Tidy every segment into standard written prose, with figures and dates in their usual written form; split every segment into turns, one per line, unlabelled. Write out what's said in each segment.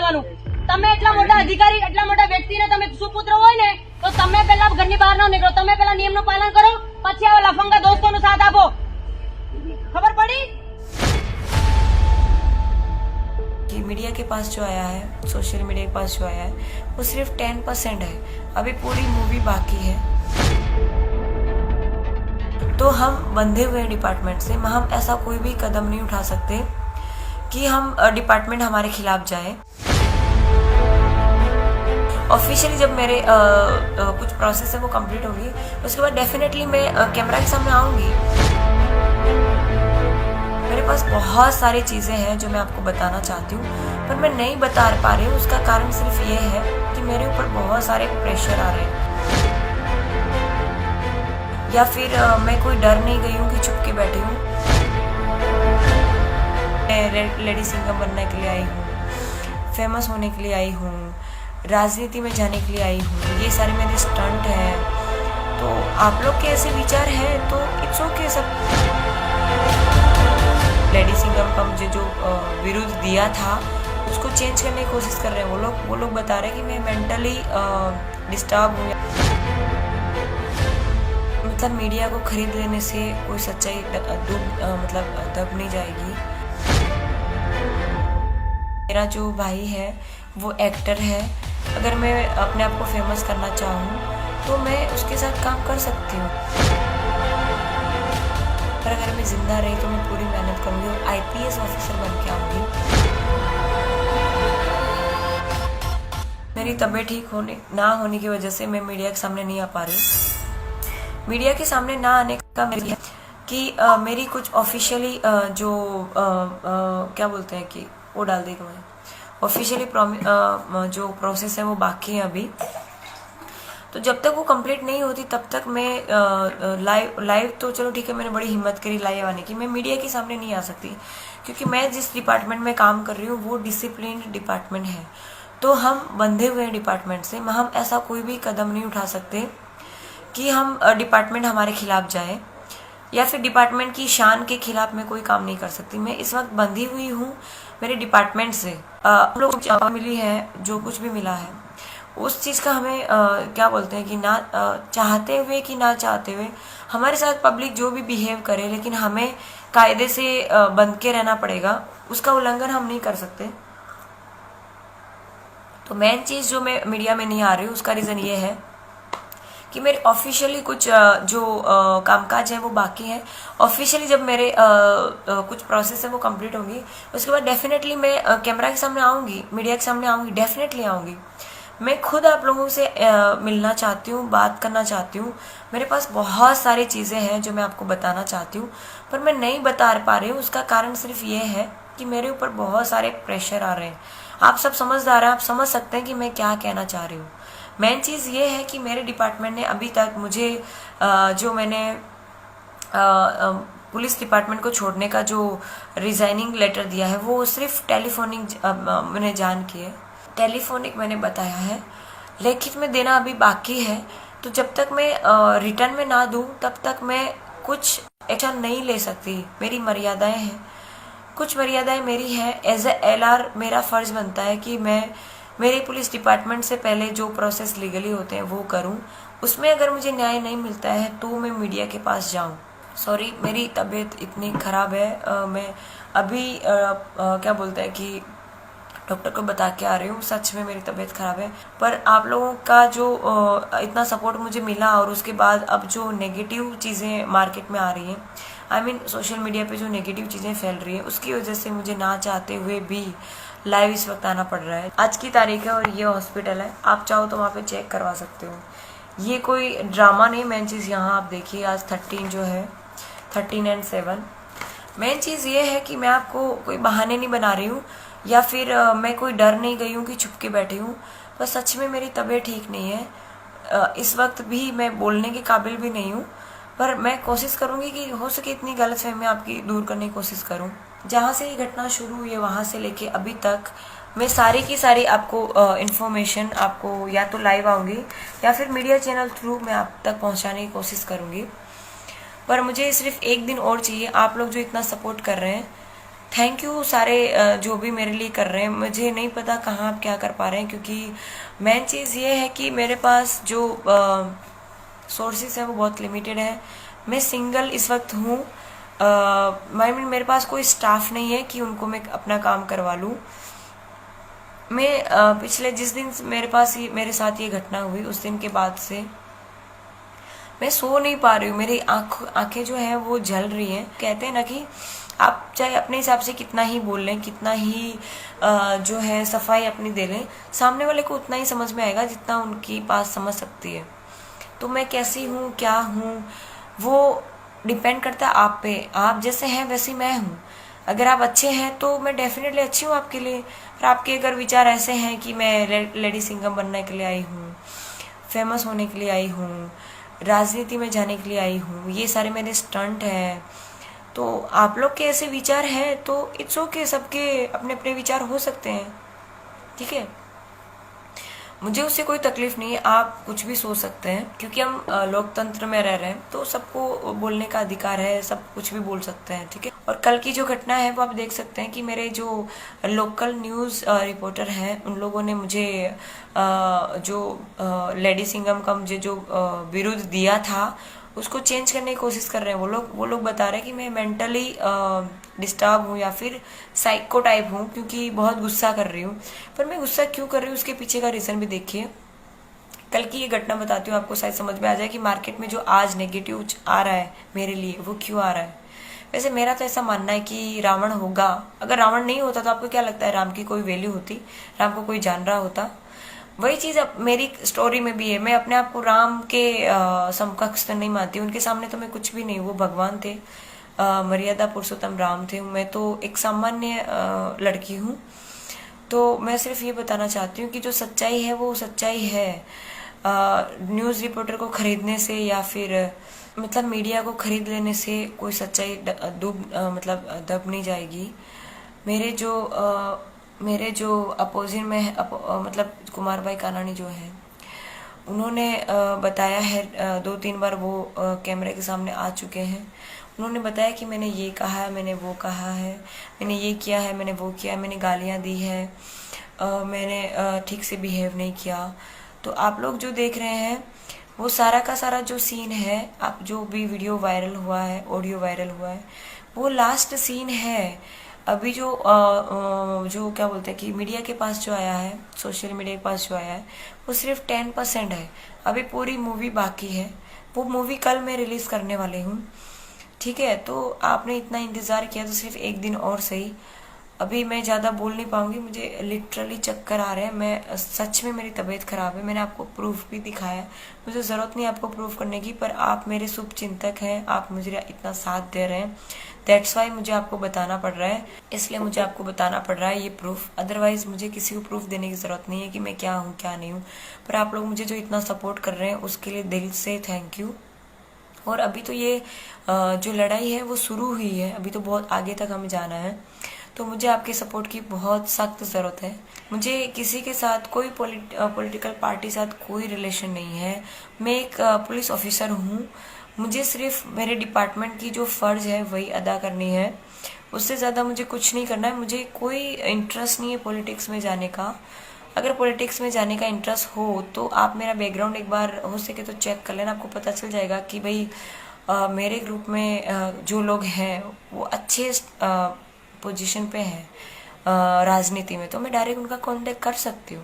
કરવાનું. તમે એટલા મોટા અધિકારી, એટલા મોટા વ્યક્તિને તમે સુપુત્ર હોય ને તો તમે પહેલા ઘરની બહાર ન નીકળો. તમે પહેલા નિયમનું પાલન કરો, પછી આવા લફંગા દોસ્તોનો સાથ આપો. खबर पड़ी?
कि मीडिया के पास जो आया है, सोशल मीडिया के पास जो आया है, वो सिर्फ 10% है. अभी पूरी मूवी बाकी है. तो हम बंधे हुए डिपार्टमेंट से हम ऐसा कोई भी कदम नहीं उठा सकते कि हम डिपार्टमेंट हमारे खिलाफ जाए. ऑफिशियली जब मेरे कुछ प्रोसेस है वो कंप्लीट होगी, उसके बाद डेफिनेटली मैं कैमरा के सामने आऊँगी. मेरे पास बहुत सारी चीज़ें हैं जो मैं आपको बताना चाहती हूँ, पर मैं नहीं बता पा रही हूँ. उसका कारण सिर्फ ये है कि मेरे ऊपर बहुत सारे प्रेशर आ रहे हैं, या फिर मैं कोई डर नहीं गई हूँ कि छुप के बैठी हूँ. मैं लेडी सिंगर बनने के लिए आई हूँ, फेमस होने के लिए आई हूँ, राजनीति में जाने के लिए आई हूँ. ये सारे मेरे स्टंट हैं. तो आप लोग के ऐसे विचार हैं तो इट्स ओके. सब लेडी सिंगर का मुझे जो विरुद्ध दिया था उसको चेंज करने की कोशिश कर रहे हैं वो लोग बता रहे हैं कि मैं मेंटली डिस्टर्ब हूँ. मतलब मीडिया को खरीद लेने से कोई सच्चाई मतलब दब नहीं जाएगी. मेरा जो भाई है वो एक्टर है. अगर मैं अपने आप को फेमस करना चाहूँ तो मैं उसके साथ काम कर सकती हूँ, पर अगर मैं जिंदा रही तो मैं पूरी मेहनत करूँगी और IPS ऑफिसर बन के आऊँगी. मेरी तबीयत ठीक ना होने की वजह से मैं मीडिया के सामने नहीं आ पा रही. मीडिया के सामने ना आने का मतलब है कि मेरी कुछ ऑफिशियली जो क्या बोलते हैं कि वो डाल देगा. मैं ऑफिशियली जो प्रोसेस है वो बाकी है अभी. तो जब तक वो कंप्लीट नहीं होती तब तक मैं लाइव तो चलो ठीक है, मैंने बड़ी हिम्मत करी लाइव आने की. मैं मीडिया के सामने नहीं आ सकती क्योंकि मैं जिस डिपार्टमेंट में काम कर रही हूँ वो डिसिप्लिन्ड डिपार्टमेंट है. तो हम बंधे हुए डिपार्टमेंट से हम ऐसा कोई भी कदम नहीं उठा सकते कि हम डिपार्टमेंट हमारे खिलाफ जाए, या फिर डिपार्टमेंट की शान के खिलाफ मैं कोई काम नहीं कर सकती. मैं इस वक्त बंधी हुई हूँ मेरे डिपार्टमेंट से. हम लोग मिली है, जो कुछ भी मिला है उस चीज़ का हमें क्या बोलते हैं कि ना चाहते हुए कि ना चाहते हुए हमारे साथ पब्लिक जो भी बिहेव करे, लेकिन हमें कायदे से बंध के रहना पड़ेगा. उसका उल्लंघन हम नहीं कर सकते. तो मेन चीज़ जो मैं मीडिया में नहीं आ रही हूँ उसका रीज़न ये है कि मेरे ऑफिशियली कुछ जो कामकाज है वो बाकी है. ऑफिशियली जब मेरे कुछ प्रोसेस है वो कंप्लीट होंगी, उसके बाद डेफिनेटली मैं कैमरा के सामने आऊँगी, मीडिया के सामने आऊँगी, डेफिनेटली आऊँगी. मैं खुद आप लोगों से मिलना चाहती हूँ, बात करना चाहती हूँ. मेरे पास बहुत सारी चीज़ें हैं जो मैं आपको बताना चाहती हूँ, पर मैं नहीं बता पा रही हूँ. उसका कारण सिर्फ ये है कि मेरे ऊपर बहुत सारे प्रेशर आ रहे हैं. आप सब समझदार हैं, आप समझ सकते हैं कि मैं क्या कहना चाह रही हूँ. मेन चीज़ ये है कि मेरे डिपार्टमेंट ने अभी तक मुझे जो मैंने पुलिस डिपार्टमेंट को छोड़ने का जो रिजाइनिंग लेटर दिया है वो सिर्फ टेलीफोनिक मैंने जान की है, टेलीफोनिक मैंने बताया है, लेखित में देना अभी बाकी है. तो जब तक मैं रिटर्न में ना दूं तब तक मैं कुछ एक्शन नहीं ले सकती. मेरी मर्यादाएं हैं, कुछ मर्यादाएं मेरी हैं. एज ए LR मेरा फ़र्ज़ बनता है कि मैं मेरे पुलिस डिपार्टमेंट से पहले जो प्रोसेस लीगली होते हैं वो करूं. उसमें अगर मुझे न्याय नहीं मिलता है तो मैं मीडिया के पास जाऊं. सॉरी, मेरी तबीयत इतनी ख़राब है. मैं अभी क्या बोलते हैं कि डॉक्टर को बता के आ रही हूँ. सच में मेरी तबीयत ख़राब है, पर आप लोगों का जो इतना सपोर्ट मुझे मिला और उसके बाद अब जो नेगेटिव चीज़ें मार्केट में आ रही हैं, आई मीन सोशल मीडिया पे जो नेगेटिव चीज़ें फैल रही हैं, उसकी वजह से मुझे ना चाहते हुए भी लाइव इस वक्त आना पड़ रहा है. आज की तारीख है और ये हॉस्पिटल है. आप चाहो तो वहाँ पे चेक करवा सकते हो. ये कोई ड्रामा नहीं. मेन चीज़ यहाँ आप देखिए, आज 13 जो है 13 and 7. मेन चीज़ ये है कि मैं आपको कोई बहाने नहीं बना रही हूँ, या फिर मैं कोई डर नहीं गई हूँ कि छुप के बैठी हूँ. पर सच में मेरी तबीयत ठीक नहीं है. इस वक्त भी मैं बोलने के काबिल भी नहीं हूँ, पर मैं कोशिश करूँगी कि हो सके इतनी गलतफहमी आपकी दूर करने की कोशिश करूँ. जहाँ से ये घटना शुरू हुई है वहाँ से लेके अभी तक मैं सारी की सारी आपको इन्फॉर्मेशन आपको या तो लाइव आऊँगी या फिर मीडिया चैनल थ्रू मैं आप तक पहुँचाने की कोशिश करूँगी. पर मुझे सिर्फ एक दिन और चाहिए. आप लोग जो इतना सपोर्ट कर रहे हैं थैंक यू सारे जो भी मेरे लिए कर रहे हैं। मुझे नहीं पता कहाँ आप क्या कर पा रहे हैं, क्योंकि मेन चीज़ ये है कि मेरे पास जो सोर्सेस है वो बहुत लिमिटेड है। मैं सिंगल इस वक्त हूँ। मेरे पास कोई स्टाफ नहीं है कि उनको मैं अपना काम करवा लूँ। मैं पिछले जिस दिन मेरे साथ ये घटना हुई उस दिन के बाद से मैं सो नहीं पा रही हूँ। मेरी आंखें जो है वो जल रही हैं। कहते हैं ना कि आप चाहे अपने हिसाब से कितना ही बोल लें, कितना ही जो है सफाई अपनी दे लें, सामने वाले को उतना ही समझ में आएगा जितना उनकी पास समझ सकती है। तो मैं कैसी हूँ, क्या हूँ, वो डिपेंड करता है आप पे। आप जैसे हैं वैसी मैं हूँ। अगर आप अच्छे हैं तो मैं डेफिनेटली अच्छी हूँ आपके लिए। और आपके अगर विचार ऐसे हैं कि मैं लेडी सिंगम बनने के लिए आई हूँ, फेमस होने के लिए आई हूँ, राजनीति में जाने के लिए आई हूँ, ये सारे मेरे स्टंट हैं, तो आप लोग के ऐसे विचार हैं तो इट्स ओके। सबके अपने अपने विचार हो सकते हैं, ठीक है। मुझे उससे कोई तकलीफ नहीं है। आप कुछ भी सोच सकते हैं, क्योंकि हम लोकतंत्र में रह रहे हैं तो सबको बोलने का अधिकार है, सब कुछ भी बोल सकते हैं, ठीक है। और कल की जो घटना है वो आप देख सकते हैं कि मेरे जो लोकल न्यूज़ रिपोर्टर हैं उन लोगों ने मुझे जो लेडी सिंघम का मुझे जो विरुद्ध दिया था उसको चेंज करने की कोशिश कर रहे हैं। वो लोग बता रहे हैं कि मैं मेंटली डिस्टर्ब हूँ या फिर साइको टाइप हूँ, क्योंकि बहुत गुस्सा कर रही हूँ। पर मैं गुस्सा क्यों कर रही हूँ उसके पीछे का रीज़न भी देखिए। कल की ये घटना बताती हूँ, आपको शायद समझ में आ जाए कि मार्केट में जो आज नेगेटिव आ रहा है मेरे लिए वो क्यों आ रहा है। वैसे मेरा तो ऐसा मानना है कि रावण होगा। अगर रावण नहीं होता तो आपको क्या लगता है राम की कोई वैल्यू होती, राम को कोई जान रहा होता? वही चीज अब मेरी स्टोरी में भी है। मैं अपने आप को राम के समकक्ष तो नहीं मानती, उनके सामने तो मैं कुछ भी नहीं। वो भगवान थे, मर्यादा पुरुषोत्तम राम थे। मैं तो एक सामान्य लड़की हूँ। तो मैं सिर्फ ये बताना चाहती हूँ कि जो सच्चाई है वो सच्चाई है। न्यूज़ रिपोर्टर को खरीदने से या फिर मतलब मीडिया को खरीद लेने से कोई सच्चाई दब नहीं जाएगी। मेरे जो अपोजिट में है मतलब कुमार भाई कानानी जो है, उन्होंने बताया है 2-3 बार वो कैमरे के सामने आ चुके हैं। उन्होंने बताया कि मैंने ये कहा है, मैंने वो कहा है, मैंने ये किया है, मैंने वो किया है, मैंने गालियाँ दी है, मैंने ठीक से बिहेव नहीं किया। तो आप लोग जो देख रहे हैं वो सारा का सारा जो सीन है, आप जो भी वीडियो वायरल हुआ है, ऑडियो वायरल हुआ है, वो लास्ट सीन है। अभी जो क्या बोलते हैं कि मीडिया के पास जो आया है, सोशल मीडिया के पास जो आया है, वो सिर्फ 10% है। अभी पूरी मूवी बाकी है। वो मूवी कल मैं रिलीज करने वाली हूँ, ठीक है। तो आपने इतना इंतजार किया तो सिर्फ एक दिन और सही। अभी मैं ज़्यादा बोल नहीं पाऊंगी, मुझे लिटरली चक्कर आ रहे हैं। मैं सच में मेरी तबीयत खराब है। मैंने आपको प्रूफ भी दिखाया है। मुझे ज़रूरत नहीं आपको प्रूफ करने की, पर आप मेरे शुभ चिंतक हैं, आप मुझे इतना साथ दे रहे हैं। दैट्स वाई मुझे आपको बताना पड़ रहा है, इसलिए मुझे आपको बताना पड़ रहा है ये प्रूफ। अदरवाइज मुझे किसी को प्रूफ देने की ज़रूरत नहीं है कि मैं क्या हूँ क्या नहीं हूँ। पर आप लोग मुझे जो इतना सपोर्ट कर रहे हैं उसके लिए दिल से थैंक यू। और अभी तो ये जो लड़ाई है वो शुरू हुई है, अभी तो बहुत आगे तक हमें जाना है। तो मुझे आपके सपोर्ट की बहुत सख्त ज़रूरत है। मुझे किसी के साथ कोई पॉलिटिकल पार्टी साथ कोई रिलेशन नहीं है। मैं एक पुलिस ऑफिसर हूँ। मुझे सिर्फ मेरे डिपार्टमेंट की जो फ़र्ज़ है वही अदा करनी है, उससे ज़्यादा मुझे कुछ नहीं करना है। मुझे कोई इंटरेस्ट नहीं है पॉलिटिक्स में जाने का। अगर पॉलिटिक्स में जाने का इंटरेस्ट हो तो आप मेरा बैकग्राउंड एक बार हो सके तो चेक कर लेना, आपको पता चल जाएगा कि भाई मेरे ग्रुप में जो लोग हैं वो अच्छे पोजीशन पे हैं राजनीति में, तो मैं डायरेक्ट उनका कांटेक्ट कर सकती हूँ।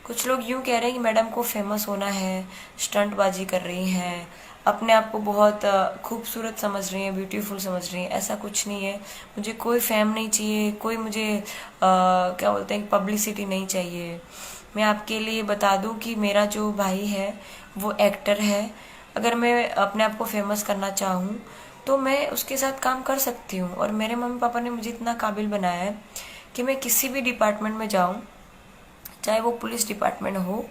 कुछ लोग यूँ कह रहे हैं कि मैडम को फेमस होना है, स्टंटबाजी कर रही हैं, अपने आप को बहुत खूबसूरत समझ रही हैं, ब्यूटीफुल समझ रही हैं। ऐसा कुछ नहीं है। मुझे कोई फेम नहीं चाहिए, कोई मुझे क्या बोलते हैं पब्लिसिटी नहीं चाहिए। मैं आपके लिए बता दूं कि मेरा जो भाई है वो एक्टर है। अगर मैं अपने आप को फेमस करना चाहूँ तो मैं उसके साथ काम कर सकती हूँ। और मेरे मम्मी पापा ने मुझे इतना काबिल बनाया है कि मैं किसी भी डिपार्टमेंट में जाऊँ, चाहे वो पुलिस डिपार्टमेंट हो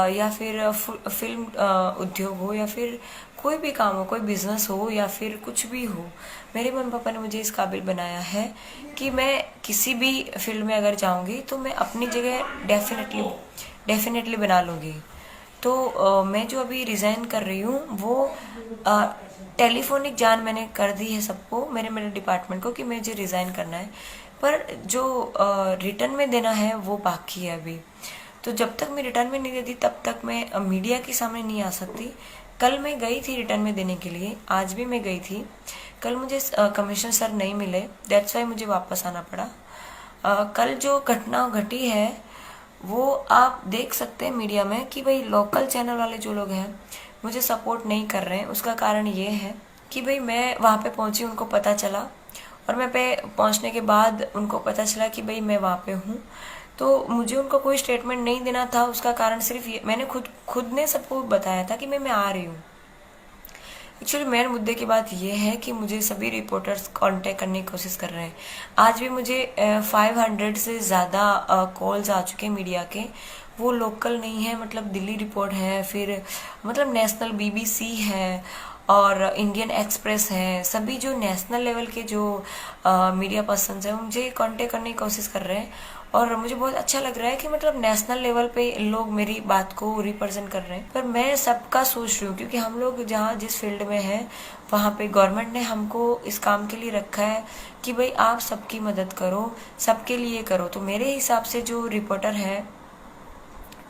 या फिर फिल्म उद्योग हो या फिर कोई भी काम हो, कोई बिजनेस हो या फिर कुछ भी हो, मेरे मम्मी पापा ने मुझे इस काबिल बनाया है कि मैं किसी भी फील्ड में अगर जाऊंगी तो मैं अपनी जगह डेफिनेटली बना लूँगी। तो मैं जो अभी रिज़ाइन कर रही हूँ वो टेलीफोनिक जान मैंने कर दी है सबको, मेरे डिपार्टमेंट को, कि मुझे रिज़ाइन करना है, पर जो रिटर्न में देना है वो बाकी है अभी। तो जब तक मैं रिटर्न में नहीं देती तब तक मैं मीडिया के सामने नहीं आ सकती। कल मैं गई थी रिटर्न में देने के लिए, आज भी मैं गई थी। कल मुझे कमिश्नर सर नहीं मिले, दैट्स वाई मुझे वापस आना पड़ा। कल जो घटना घटी है वो आप देख सकते हैं मीडिया में कि भाई लोकल चैनल वाले जो लोग हैं मुझे सपोर्ट नहीं कर रहे हैं। उसका कारण ये है कि भाई मैं वहाँ पे पहुँची, उनको पता चला, और मैं पे पहुँचने के बाद उनको पता चला कि भाई मैं वहाँ पे हूँ, तो मुझे उनको कोई स्टेटमेंट नहीं देना था। उसका कारण सिर्फ ये, मैंने खुद ने सबको बताया था कि मैं आ रही हूँ। एक्चुअली मेन मुद्दे की बात यह है कि मुझे सभी रिपोर्टर्स कांटेक्ट करने की कोशिश कर रहे हैं। आज भी मुझे 500 से ज़्यादा कॉल्स आ चुके हैं मीडिया के। वो लोकल नहीं है, मतलब दिल्ली रिपोर्ट है, फिर मतलब नेशनल BBC है और इंडियन एक्सप्रेस है। सभी जो नेशनल लेवल के जो मीडिया पर्सन्स हैं वो मुझे कांटेक्ट करने की कोशिश कर रहे हैं, और मुझे बहुत अच्छा लग रहा है कि मतलब नेशनल लेवल पे लोग मेरी बात को रिप्रेजेंट कर रहे हैं। पर मैं सबका सोच रही हूँ, क्योंकि हम लोग जहाँ जिस फील्ड में हैं वहाँ पे गवर्नमेंट ने हमको इस काम के लिए रखा है कि भाई आप सबकी मदद करो, सबके लिए करो। तो मेरे हिसाब से जो रिपोर्टर है,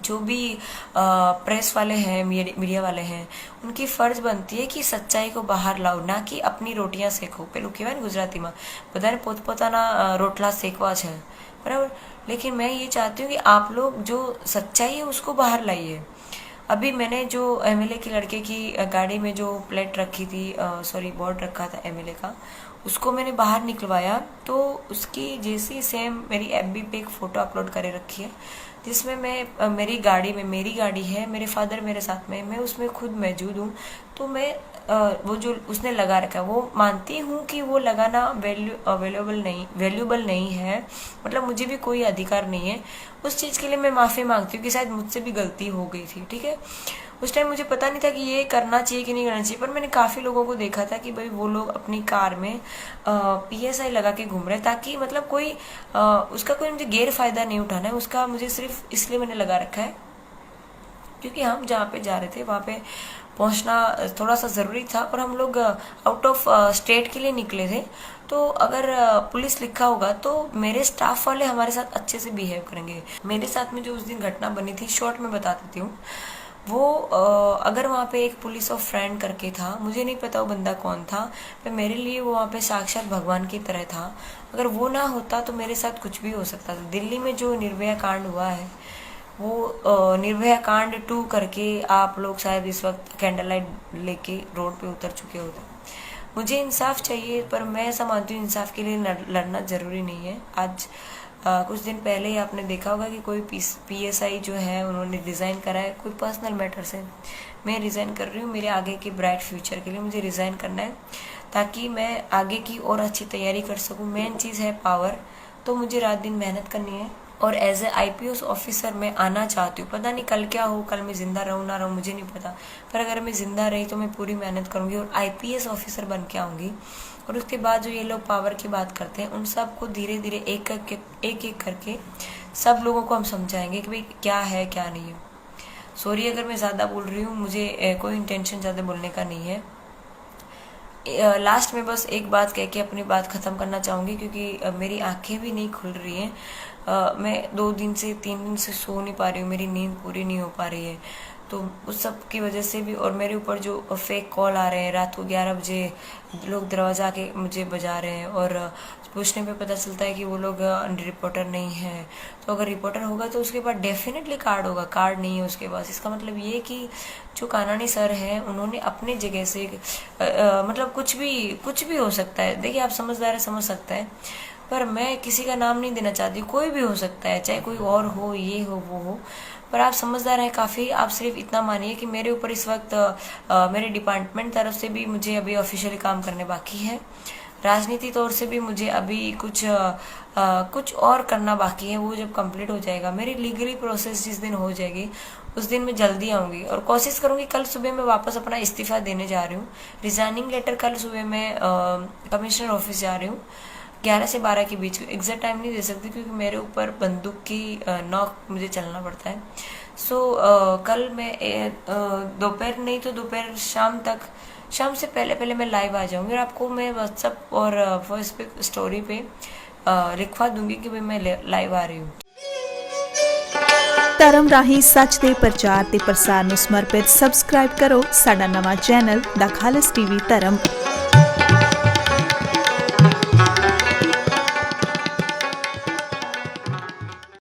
जो भी प्रेस वाले हैं, मीडिया वाले हैं, उनकी फर्ज बनती है कि सच्चाई को बाहर लाओ, ना कि अपनी रोटियां सेको। पेલું કહેવાય ને ગુજરાતીમાં બધાને પોતપોતાના રોટલા સેકવા છે, बराबर। लेकिन मैं ये चाहती हूँ कि आप लोग जो सच्चाई है उसको बाहर लाइए। अभी मैंने जो MLA की लड़के की गाड़ी में जो प्लेट रखी थी, सॉरी बोर्ड रखा था MLA का, उसको मैंने बाहर निकलवाया, तो उसकी जैसी सेम मेरी FB पे एक फ़ोटो अपलोड करे रखी है, जिसमें मैं मेरी गाड़ी है, मेरे फादर मेरे साथ में, मैं उसमें खुद मौजूद हूँ। तो मैं वो जो उसने लगा रखा है वो मानती हूँ कि वो लगाना वैल्यूएबल नहीं है, मतलब मुझे भी कोई अधिकार नहीं है। उस चीज़ के लिए मैं माफ़ी मांगती हूँ कि शायद मुझसे भी गलती हो गई थी, ठीक है। उस टाइम मुझे पता नहीं था कि ये करना चाहिए कि नहीं करना चाहिए, पर मैंने काफ़ी लोगों को देखा था कि भाई वो लोग अपनी कार में PSI लगा के घूम रहे हैं, ताकि मतलब कोई उसका कोई मुझे गैर फायदा नहीं उठाना है उसका। मुझे सिर्फ इसलिए मैंने लगा रखा है क्योंकि हम जहाँ पे जा रहे थे वहाँ पे पहुँचना थोड़ा सा ज़रूरी था, और हम लोग आउट ऑफ स्टेट के लिए निकले थे। तो अगर पुलिस लिखा होगा तो मेरे स्टाफ वाले हमारे साथ अच्छे से बिहेव करेंगे। मेरे साथ में जो उस दिन घटना बनी थी, शॉर्ट में बता देती हूँ। वो अगर वहाँ पे एक पुलिस ऑफ फ्रेंड करके था, मुझे नहीं पता वो बंदा कौन था, पर मेरे लिए वो वहाँ पे साक्षात भगवान की तरह था। अगर वो ना होता तो मेरे साथ कुछ भी हो सकता था। दिल्ली में जो निर्भया कांड हुआ है, वो निर्भया कांड 2 करके आप लोग शायद इस वक्त कैंडल लाइट लेके रोड पे उतर चुके होते। मुझे इंसाफ चाहिए, पर मैं ऐसा मानती हूँ इंसाफ के लिए लड़ना ज़रूरी नहीं है। आज कुछ दिन पहले ही आपने देखा होगा कि कोई PSI जो है उन्होंने रिज़ाइन करा है कोई पर्सनल मैटर से। मैं रिज़ाइन कर रही हूँ मेरे आगे के ब्राइट फ्यूचर के लिए। मुझे रिज़ाइन करना है ताकि मैं आगे की और अच्छी तैयारी कर सकूँ। मेन चीज़ है पावर, तो मुझे रात दिन मेहनत करनी है, और एज ए IPS ऑफिसर मैं आना चाहती हूँ। पता नहीं कल क्या हो, कल मैं ज़िंदा रहूँ ना रहूँ मुझे नहीं पता, पर अगर मैं ज़िंदा रही तो मैं पूरी मेहनत करूँगी और IPS ऑफिसर बन के आऊँगी। और उसके बाद जो ये लोग पावर की बात करते हैं, उन सब को धीरे धीरे एक एक करके सब लोगों को हम समझाएंगे कि भाई क्या है क्या नहीं है। सॉरी अगर मैं ज़्यादा बोल रही हूँ, मुझे कोई इंटेंशन ज़्यादा बोलने का नहीं है। लास्ट में बस एक बात कह के अपनी बात ख़त्म करना चाहूँगी, क्योंकि मेरी आंखें भी नहीं खुल रही हैं। मैं 2 दिन से 3 दिन से सो नहीं पा रही हूँ, मेरी नींद पूरी नहीं हो पा रही है। तो उस सब की वजह से भी, और मेरे ऊपर जो फेक कॉल आ रहे हैं, रात को 11 बजे लोग दरवाज़ा आके मुझे बजा रहे हैं, और पूछने पे पता चलता है कि वो लोग रिपोर्टर नहीं है। तो अगर रिपोर्टर होगा तो उसके पास डेफिनेटली कार्ड होगा, कार्ड नहीं है उसके पास। इसका मतलब ये कि जो कानानी सर हैं उन्होंने अपनी जगह से मतलब कुछ भी हो सकता है। देखिए आप समझदार है, समझ सकता है, पर मैं किसी का नाम नहीं देना चाहती। कोई भी हो सकता है, चाहे कोई और हो, ये हो वो हो, पर आप समझदार हैं काफ़ी। आप सिर्फ इतना मानिए कि मेरे ऊपर इस वक्त मेरे डिपार्टमेंट तरफ से भी मुझे अभी ऑफिशियली काम करने बाकी है। राजनीति तौर से भी मुझे अभी कुछ और करना बाकी है। वो जब कंप्लीट हो जाएगा, मेरी लीगली प्रोसेस जिस दिन हो जाएगी उस दिन मैं जल्दी आऊँगी और कोशिश करूँगी। कल सुबह मैं वापस अपना इस्तीफ़ा देने जा रही हूँ। रिजाइनिंग लेटर कल सुबह मैं कमिश्नर ऑफिस जा रही हूँ 11 से 12 के बीच। एग्जैक्ट टाइम नहीं दे सकती क्योंकि मेरे ऊपर बंदूक की नॉक मुझे चलना पड़ता है। कल मैं दोपहर नहीं तो दोपहर शाम तक शाम से पहले पहले मैं लाइव आ जाऊंगी और आपको मैं व्हाट्सएप और फेसबुक स्टोरी पे लिखवा दूंगी कि भाई मैं लाइव आ रही हूँ।
ਧਰਮ ਰਾਹੀਂ ਸੱਚ ਦੇ ਪ੍ਰਚਾਰ ਤੇ ਪ੍ਰਸਾਰ ਨੂੰ ਸਮਰਪਿਤ ਸਬਸਕ੍ਰਾਈਬ ਕਰੋ ਸਾਡਾ ਨਵਾਂ ਚੈਨਲ ਦ ਖਾਲਸ ਟੀਵੀ ਧਰਮ।